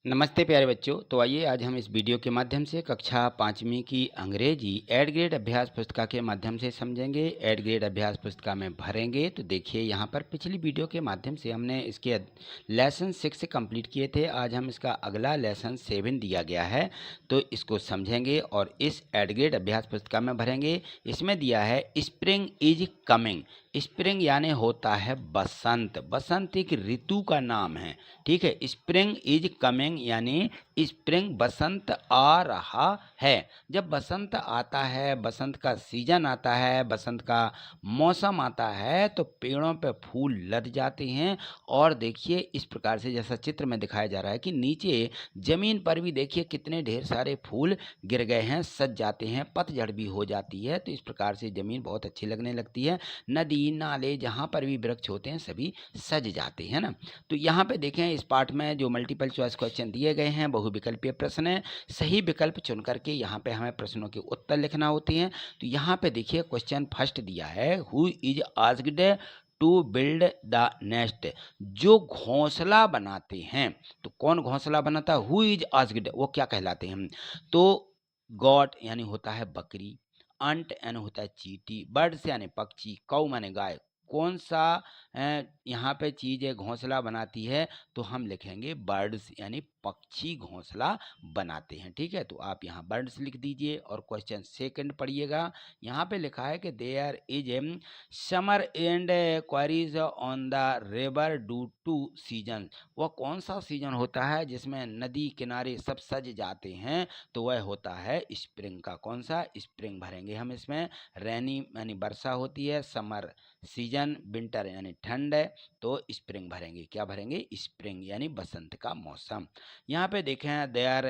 नमस्ते प्यारे बच्चों। तो आइए आज हम इस वीडियो के माध्यम से कक्षा 5वीं की अंग्रेजी एड ग्रेड अभ्यास पुस्तिका के माध्यम से समझेंगे। एड ग्रेड अभ्यास पुस्तिका में भरेंगे। तो देखिए यहाँ पर पिछली वीडियो के माध्यम से हमने इसके लेसन 6 कंप्लीट किए थे। आज हम इसका अगला लेसन 7 दिया गया है, तो इसको समझेंगे और इस एड ग्रेड अभ्यास पुस्तिका में भरेंगे। इसमें दिया है स्प्रिंग इज कमिंग। स्प्रिंग यानी होता है बसंत। बसंत एक ऋतु का नाम है, ठीक है। स्प्रिंग इज कमिंग यानी स्प्रिंग बसंत आ रहा है। जब बसंत आता है, बसंत का सीजन आता है, बसंत का मौसम आता है, तो पेड़ों पे फूल लद जाते हैं। और देखिए इस प्रकार से जैसा चित्र में दिखाया जा रहा है कि नीचे जमीन पर भी देखिए कितने ढेर सारे फूल गिर गए हैं, सज जाते हैं, पतझड़ भी हो जाती है। तो इस प्रकार से जमीन बहुत अच्छी लगने लगती है। नदी नाले जहाँ पर भी वृक्ष होते हैं सभी सज जाते हैं ना। तो यहाँ पे देखें इस पार्ट में जो मल्टीपल चॉइस क्वेश्चन दिए गए हैं, बहुविकल्पीय प्रश्न है। सही विकल्प चुन करके यहाँ पे हमें प्रश्नों के उत्तर लिखना होते हैं। तो यहाँ पे देखिए क्वेश्चन फर्स्ट दिया है, who is asked to build the nest. जो घोंसला बनाते हैं, तो कौन घोंसला बनाता है? हु इज आस्क्ड, वो क्या कहलाते हैं? तो गॉट यानी होता है बकरी, अंट यानी होता है चींटी, बर्ड्स यानी पक्षी, कौ माने गाय। कौन सा यहाँ पे चीज़ है घोंसला बनाती है? तो हम लिखेंगे बर्ड्स यानी पक्षी घोंसला बनाते हैं, ठीक है। तो आप यहाँ बर्ड्स लिख दीजिए और क्वेश्चन सेकंड पढ़िएगा। यहाँ पे लिखा है कि there is summer and quarries on the river due to season. वह कौन सा सीजन होता है जिसमें नदी किनारे सब सज जाते हैं? तो वह होता है स्प्रिंग का। कौन सा? स्प्रिंग भरेंगे हम इसमें। रैनी यानी वर्षा होती है, समर सीजन, विंटर यानी ठंड है, तो स्प्रिंग भरेंगे। क्या भरेंगे? स्प्रिंग यानी बसंत का मौसम। यहाँ पे देखें देयर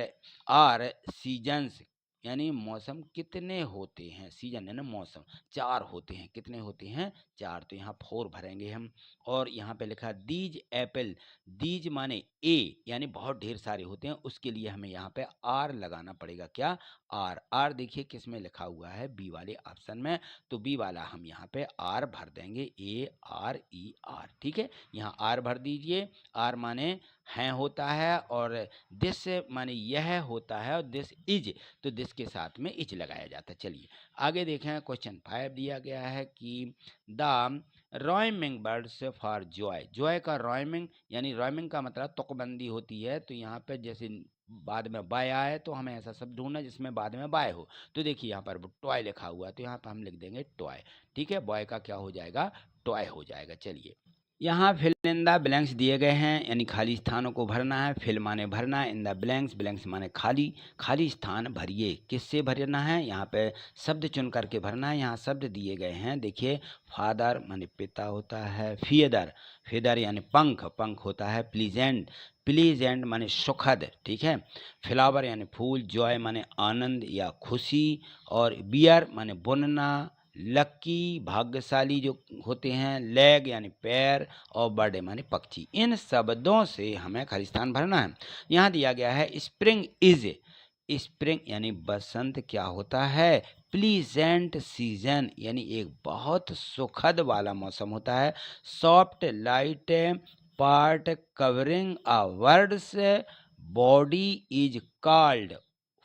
आर सीजन्स यानी मौसम कितने होते हैं? सीजन है ना मौसम, 4 होते हैं। कितने होते हैं? 4। तो यहाँ 4 भरेंगे हम। और यहाँ पे लिखा दीज एप्पल। दीज माने ए यानी बहुत ढेर सारे होते हैं, उसके लिए हमें यहाँ पे आर लगाना पड़ेगा। क्या? आर। आर देखिए किस में लिखा हुआ है? बी वाले ऑप्शन में। तो बी वाला हम यहाँ पे आर भर देंगे, ARER, ठीक है। यहाँ आर भर दीजिए। आर माने हैं होता है, और दिस माने यह होता है, और दिस इज, तो दिस के साथ में इज लगाया जाता है। चलिए आगे देखें। क्वेश्चन 5 दिया गया है कि the roaming birds for joy. Joy का रॉयमिंग यानी रॉयमिंग का मतलब तुकबंदी होती है। तो यहाँ पे जैसे बाद में बाय आए तो हमें ऐसा शब्द ढूंढना जिसमें बाद में बाय हो। तो देखिए यहाँ पर टॉय लिखा हुआ है, तो यहाँ पर हम लिख देंगे टॉय, ठीक है। बॉय का क्या हो जाएगा? टॉय हो जाएगा। चलिए यहाँ फिल इन द ब्लैंक्स दिए गए हैं, यानी खाली स्थानों को भरना है। फिल माने भरना, इन द ब्लैंक्स, ब्लैंक्स माने खाली। खाली स्थान भरिए। किससे भरना है? यहाँ पे शब्द चुन करके भरना है। यहाँ शब्द दिए गए हैं, देखिए। फादर माने पिता होता है, फियदर, फेदर यानी पंख, पंख होता है। प्लीजेंट, प्लीजेंट माने सुखद, ठीक है। फ्लावर यानी फूल, जॉय माने आनंद या खुशी, और बियर माने बुनना, लक्की भाग्यशाली जो होते हैं, लेग यानी पैर, और बर्डे माने पक्षी। इन शब्दों से हमें खाली स्थान भरना है। यहाँ दिया गया है स्प्रिंग इज। स्प्रिंग यानी बसंत क्या होता है? प्लीजेंट सीजन यानी एक बहुत सुखद वाला मौसम होता है। Soft light part covering a words body is called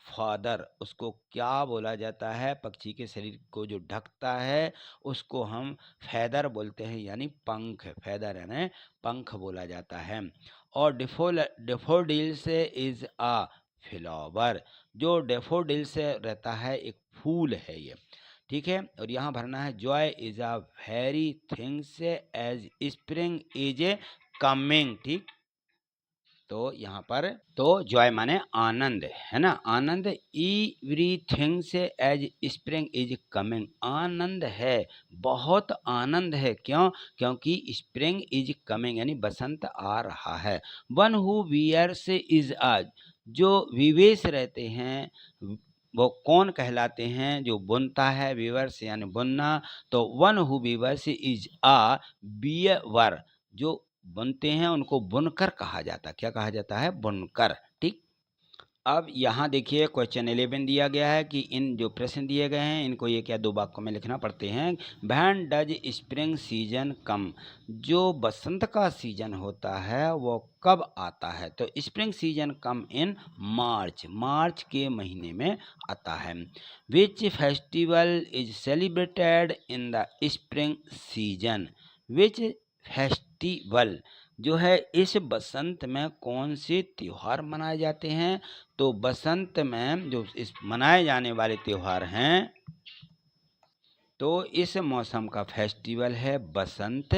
father. उसको क्या बोला जाता है? पक्षी के शरीर को जो ढकता है उसको हम फैदर बोलते हैं, यानी पंख। फैदर यानी पंख बोला जाता है। और डेफोडिल से इज अ फ्लावर। जो डेफोडिल से रहता है एक फूल है ये, ठीक है। और यहाँ भरना है joy is a very things as spring is a coming, ठीक। तो यहाँ पर तो जॉय माने आनंद है ना, आनंद। एवरीथिंग से एज स्प्रिंग इज कमिंग, आनंद है, बहुत आनंद है। क्यों? क्योंकि स्प्रिंग इज कमिंग यानी बसंत आ रहा है। वन हु वियर्स इज आज, जो विवेश रहते हैं वो कौन कहलाते हैं? जो बुनता है, वीवर्स यानी बुनना। तो one who weavers is a weaver, जो बुनते हैं उनको बुनकर कहा जाता है। क्या कहा जाता है? बुनकर, ठीक। अब यहाँ देखिए क्वेश्चन 11 दिया गया है कि इन जो प्रश्न दिए गए हैं इनको ये क्या दो वाक्यों में लिखना पड़ते हैं। व्हेन डज स्प्रिंग सीजन कम, जो बसंत का सीजन होता है वो कब आता है। तो स्प्रिंग सीजन कम इन मार्च, मार्च के महीने में आता है। Which festival is celebrated in the spring season, which festival जो है इस बसंत में कौन से त्योहार मनाए जाते हैं। तो बसंत में जो इस मनाए जाने वाले त्योहार हैं, तो इस मौसम का फेस्टिवल है बसंत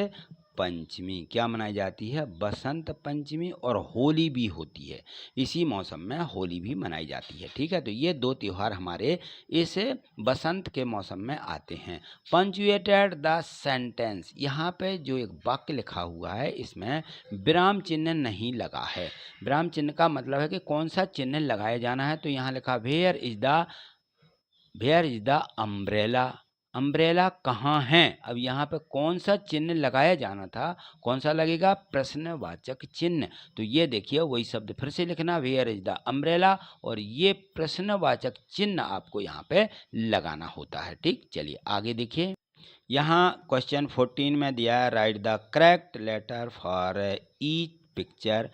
पंचमी। क्या मनाई जाती है? बसंत पंचमी। और होली भी होती है, इसी मौसम में होली भी मनाई जाती है। ठीक है, तो ये दो त्योहार हमारे इस बसंत के मौसम में आते हैं। पंचुएटेड द सेंटेंस, यहाँ पे जो एक वाक्य लिखा हुआ है इसमें विराम चिन्ह नहीं लगा है। विराम चिन्ह का मतलब है कि कौन सा चिन्ह लगाया जाना है। तो यहाँ लिखा where is the umbrella, umbrella कहाँ है। अब यहाँ पे कौन सा चिन्ह लगाया जाना था, कौन सा लगेगा? प्रश्नवाचक चिन्ह। तो ये देखिए वही शब्द फिर से लिखना, वेयर इज द अम्ब्रेला, और ये प्रश्नवाचक चिन्ह आपको यहाँ पे लगाना होता है। ठीक, चलिए आगे देखिए। यहाँ क्वेश्चन 14 में दिया है, write the correct letter for each picture.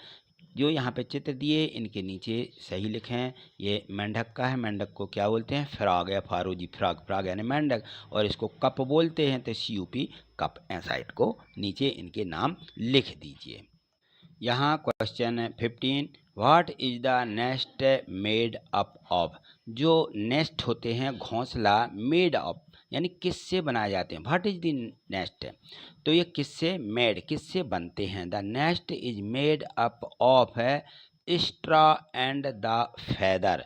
जो यहाँ पे चित्र दिए इनके नीचे सही लिखें। ये मेंढक का है, मेंढक को क्या बोलते हैं? फ्रॉग या फारोजी, फ्रॉग, फ्रॉग यानी मेंढक। और इसको कप बोलते हैं, तो CUP कप, साइड को नीचे इनके नाम लिख दीजिए। यहाँ question 15, what is the nest made up of. जो नेस्ट होते हैं घोंसला, मेड अप यानी किससे बनाए जाते हैं। व्हाट इज द नेस्ट, तो ये किससे मेड, किससे बनते हैं। The nest is made up of straw and the feather.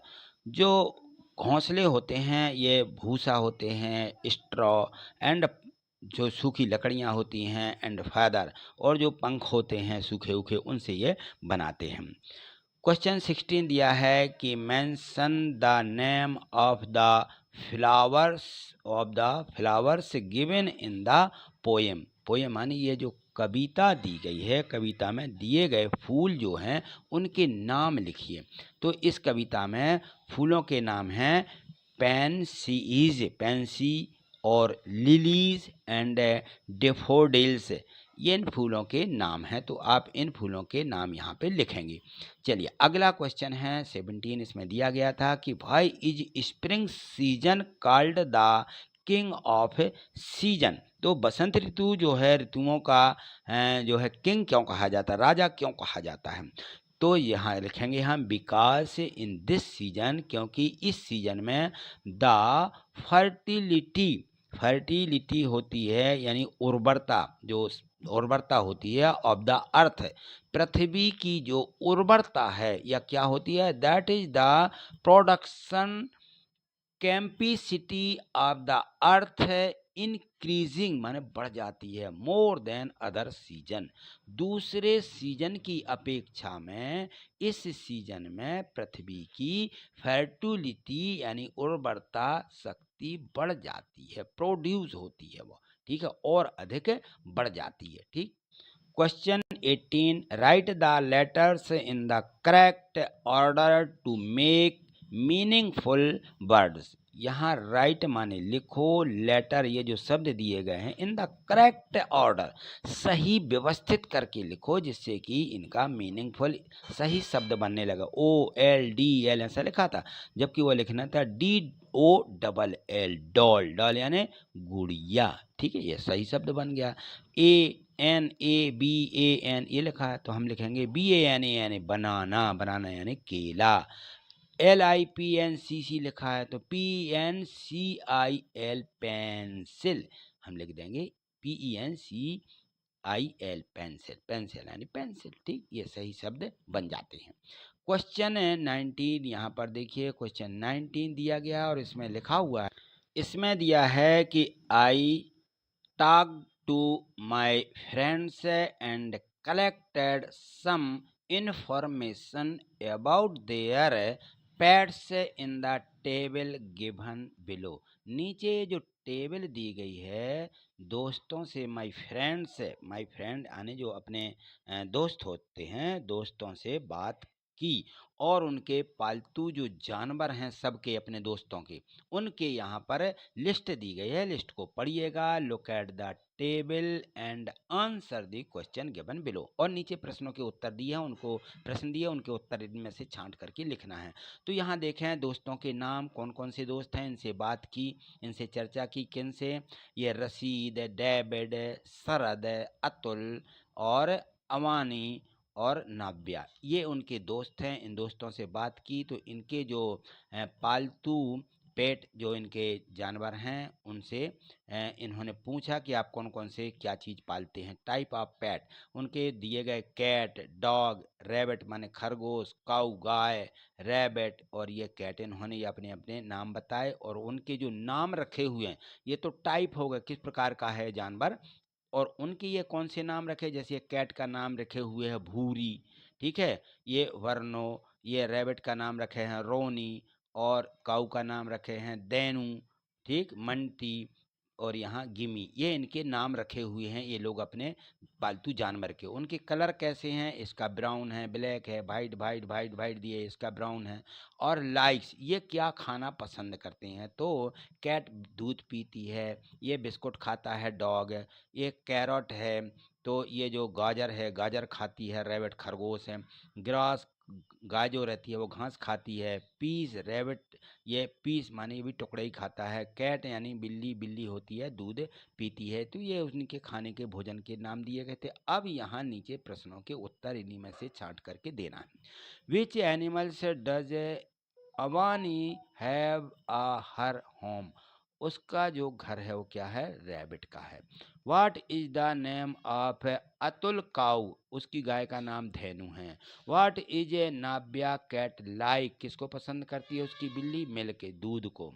जो घोंसले होते हैं ये भूसा होते हैं, स्ट्रॉ एंड जो सूखी लकड़ियाँ होती हैं, एंड फेदर और जो पंख होते हैं सूखे उखे, उनसे ये बनाते हैं। क्वेश्चन 16 दिया है कि mention the name of the flowers given in the poem. Poem मानी ये जो कविता दी गई है, कविता में दिए गए फूल जो हैं उनके नाम लिखिए। तो इस कविता में फूलों के नाम हैं पेंसीज, पेंसी, और लिलीज एंड डेफोडिल्स। ये इन फूलों के नाम हैं, तो आप इन फूलों के नाम यहाँ पे लिखेंगे। चलिए अगला क्वेश्चन है 17, इसमें दिया गया था कि why is spring season called the king off season. तो बसंत ऋतु जो है ऋतुओं का जो है किंग क्यों कहा जाता है, राजा क्यों कहा जाता है। तो यहाँ लिखेंगे हम बिकॉज इन दिस सीजन, क्योंकि इस सीजन में द फर्टिलिटी, फर्टिलिटी होती है यानी उर्वरता, जो उर्वरता होती है ऑफ द अर्थ, पृथ्वी की जो उर्वरता है या क्या होती है, that is the production capacity of the earth increasing माने बढ़ जाती है, मोर देन अदर सीजन, दूसरे सीजन की अपेक्षा में इस सीजन में पृथ्वी की फर्टिलिटी यानी उर्वरता शक्ति बढ़ जाती है, प्रोड्यूस होती है वो, ठीक है, और अधिक बढ़ जाती है। ठीक, question 18, write the letters in the correct order to make meaningful words. यहाँ राइट माने लिखो, लेटर ये जो शब्द दिए गए हैं इन द करेक्ट ऑर्डर, सही व्यवस्थित करके लिखो, जिससे कि इनका मीनिंगफुल सही शब्द बनने लगा। OLDL ऐसा लिखा था, जबकि वो लिखना था DOLL, डॉल, डॉल यानी गुड़िया। ठीक है, ये सही शब्द बन गया। ANABAN ये लिखा है, तो हम लिखेंगे BANAN, बनाना, बनाना यानी केला। LIPNCC लिखा है, तो PNCIL, पेंसिल, हम लिख देंगे PENCIL, पेंसिल, पेंसिल यानी पेंसिल। ठीक, ये सही शब्द बन जाते हैं। क्वेश्चन 19 यहाँ पर देखिए, क्वेश्चन 19 दिया गया और इसमें लिखा हुआ है, इसमें दिया है कि I talk to my friends and collected some information about their pets in the table given below. नीचे जो टेबल दी गई है, दोस्तों से माई फ्रेंड्स, माई फ्रेंड यानी जो अपने दोस्त होते हैं, दोस्तों से बात की और उनके पालतू जो जानवर हैं सबके अपने दोस्तों के, उनके यहाँ पर लिस्ट दी गई है। लिस्ट को पढ़िएगा। Look at the table and answer the question given below. और नीचे प्रश्नों के उत्तर दिए हैं, उनको प्रश्न दिए, उनके उत्तर इनमें से छांट करके लिखना है। तो यहाँ देखें दोस्तों के नाम, कौन कौन से दोस्त हैं, इनसे बात की, इनसे चर्चा की। किन से? ये रशीद, डेविड, शरद, अतुल और अवानी और नाव्या, ये उनके दोस्त हैं। इन दोस्तों से बात की तो इनके जो पालतू पेट जो इनके जानवर हैं उनसे इन्होंने पूछा कि आप कौन कौन से क्या चीज़ पालते हैं। टाइप ऑफ पेट उनके दिए गए कैट, डॉग, रैबिट माने खरगोश, काऊ गाय, रैबिट और ये कैट, इन्होंने ये अपने अपने नाम बताए। और उनके जो नाम रखे हुए हैं ये तो टाइप हो गए, किस प्रकार का है जानवर, और उनके ये कौन से नाम रखे। जैसे ये कैट का नाम रखे हुए है भूरी, ठीक है, ये वर्नो। ये रैबिट का नाम रखे हैं रोनी और काऊ का नाम रखे हैं देनू, ठीक, मंटी और यहाँ गिमी। ये इनके नाम रखे हुए हैं ये लोग अपने पालतू जानवर के। उनके कलर कैसे हैं? इसका ब्राउन है, ब्लैक है, वाइट वाइट वाइट वाइट दिए, इसका ब्राउन है। और लाइक्स, ये क्या खाना पसंद करते हैं? तो कैट दूध पीती है, ये बिस्कुट खाता है डॉग, ये कैरट है, तो ये जो गाजर है गाजर खाती है रैबिट, खरगोश है। ग्रास, गाय जो रहती है वो घास खाती है। पीस, रैबिट ये पीस माने ये भी टुकड़े ही खाता है। कैट यानी बिल्ली, बिल्ली होती है दूध पीती है। तो ये उनके खाने के भोजन के नाम दिए गए थे। अब यहाँ नीचे प्रश्नों के उत्तर इन्हीं में से छांट करके देना है। Which animals does Avani have a her home, उसका जो घर है वो क्या है? रैबिट का है। What is the name of Atul cow, उसकी गाय का नाम धेनु है। What is a Navya cat like, किसको पसंद करती है उसकी बिल्ली? मिल्क, दूध को,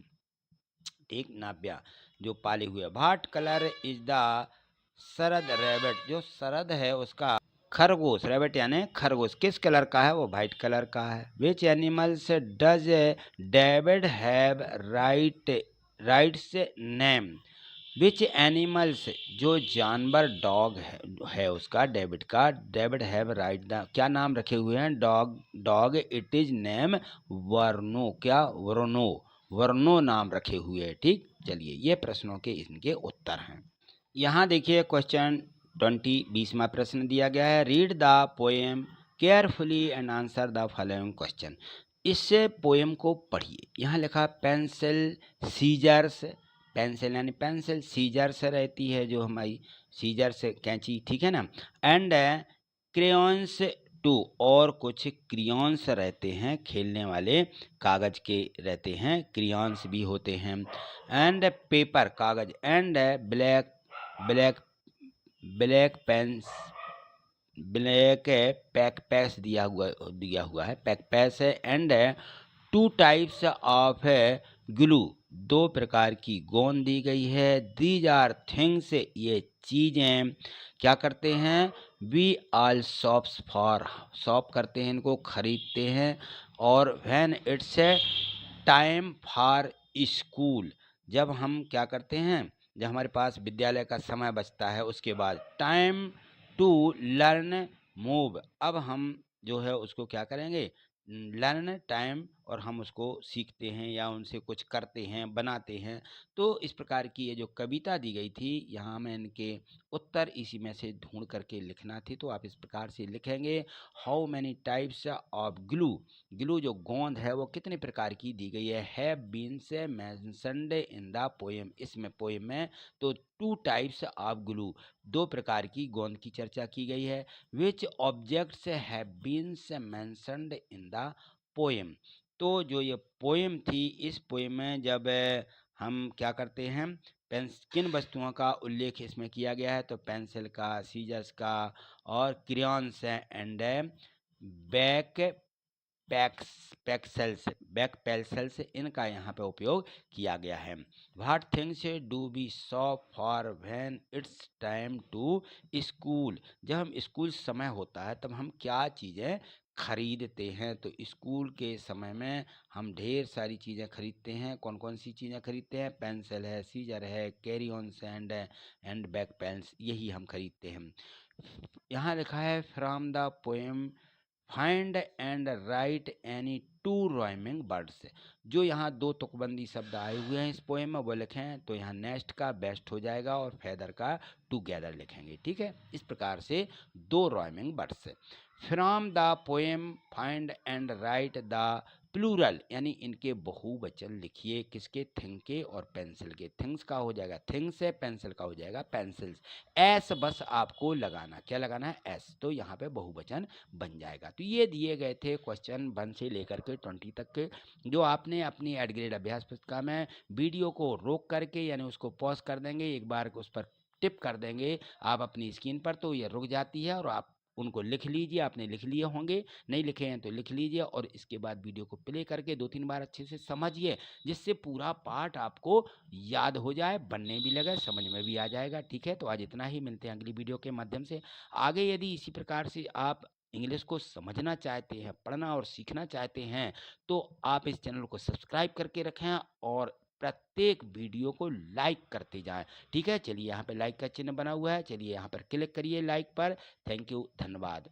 ठीक, नाव्या जो पाले हुए। What colour is the Sharad rabbit, जो शरद है उसका खरगोश, रैबिट यानी खरगोश किस कलर का है? वो वाइट कलर का है। Which animals does David have rights name, which animals, जो जानवर डॉग है उसका डेविड का, डेविड हैव राइट द, क्या नाम रखे हुए हैं? Dog, dog it is name वर्नो, क्या? वर्नो, वर्नो नाम रखे हुए हैं, ठीक। चलिए ये प्रश्नों के इनके उत्तर हैं। यहाँ देखिए क्वेश्चन 20वां प्रश्न दिया गया है। Read the poem carefully and answer the following question, इससे पोएम को पढ़िए। यहाँ लिखा पेंसिल सीजर्स, पेंसिल यानी पेंसिल, सीजर्स रहती है जो हमारी सीजर्स कैंची, ठीक है ना, एंड क्रेयॉन्स टू, और कुछ क्रियॉन्स रहते हैं खेलने वाले कागज के रहते हैं, क्रियॉन्स भी होते हैं। एंड पेपर कागज, and black black black pens, black pack pass दिया हुआ है, पैक पैस है। एंड 2 टाइप्स ऑफ ग्लू, 2 प्रकार की गोंद दी गई है। दीज आर थिंग्स, ये चीज़ें क्या करते हैं? We all shops for, shop करते हैं, इनको खरीदते हैं। और when it's time for school, जब हम क्या करते हैं, जब हमारे पास विद्यालय का समय बचता है उसके बाद। टाइम टू लर्न मूव, अब हम जो है उसको क्या करेंगे? लर्न टाइम, और हम उसको सीखते हैं या उनसे कुछ करते हैं, बनाते हैं। तो इस प्रकार की ये जो कविता दी गई थी, यहाँ में इनके उत्तर इसी में से ढूंढ करके लिखना थी। तो आप इस प्रकार से लिखेंगे, how many types of glue, glue जो गोंद है वो कितने प्रकार की दी गई है। हैव बीन से मेंशन्ड इन द पोएम, इसमें पोएम में तो 2 टाइप्स ऑफ ग्लू, 2 प्रकार की गोंद की चर्चा की गई है। विच ऑब्जेक्ट्स हैव बीन से मेंशन्ड इन द पोएम, तो जो ये पोएम थी, इस पोएम में जब हम क्या करते हैं, किन वस्तुओं का उल्लेख इसमें किया गया है, तो पेंसिल का, सीजर्स का और crayons and back back pencils, इनका यहाँ पे उपयोग किया गया है। What things do we shop for when it's time to school, जब हम स्कूल समय होता है तब हम क्या चीज़ें खरीदते हैं? तो स्कूल के समय में हम ढेर सारी चीज़ें खरीदते हैं। कौन कौन सी चीज़ें खरीदते हैं? पेंसिल है, सीजर है, carry on and back pens, यही हम खरीदते हैं। यहाँ लिखा है from the poem find and write any two rhyming words. जो यहाँ दो तुकबंदी शब्द आए हुए हैं इस पोएम में वो लिखें, तो यहाँ नेस्ट का बेस्ट हो जाएगा और फेदर का टुगेदर लिखेंगे। ठीक है, इस प्रकार से दो rhyming words. From the poem find and write the plural, यानी इनके बहुवचन लिखिए। किसके? थिंग के और पेंसिल के। थिंग्स का हो जाएगा थिंग्स है, पेंसिल का हो जाएगा पेंसिल्स। एस बस आपको लगाना, क्या लगाना है? एस। तो यहाँ पे बहुवचन बन जाएगा। तो ये दिए गए थे क्वेश्चन 1 से लेकर के 20 तक के, जो आपने अपनी एड ग्रेड अभ्यास पुस्तिका में वीडियो को रोक करके, यानी उसको पॉज कर देंगे, एक बार उस पर टिप कर देंगे आप अपनी स्क्रीन पर, तो ये रुक जाती है और आप उनको लिख लीजिए। आपने लिख लिए होंगे, नहीं लिखे हैं तो लिख लीजिए, और इसके बाद वीडियो को प्ले करके 2-3 बार अच्छे से समझिए, जिससे पूरा पाठ आपको याद हो जाए, बनने भी लगे, समझ में भी आ जाएगा। ठीक है, तो आज इतना ही, मिलते हैं अगली वीडियो के माध्यम से। आगे यदि इसी प्रकार से आप इंग्लिश को समझना चाहते हैं, पढ़ना और सीखना चाहते हैं, तो आप इस चैनल को सब्सक्राइब करके रखें और प्रत्येक वीडियो को लाइक करते जाएं। ठीक है, चलिए यहाँ पे लाइक का चिन्ह बना हुआ है, चलिए यहाँ पर क्लिक करिए लाइक पर। थैंक यू, धन्यवाद।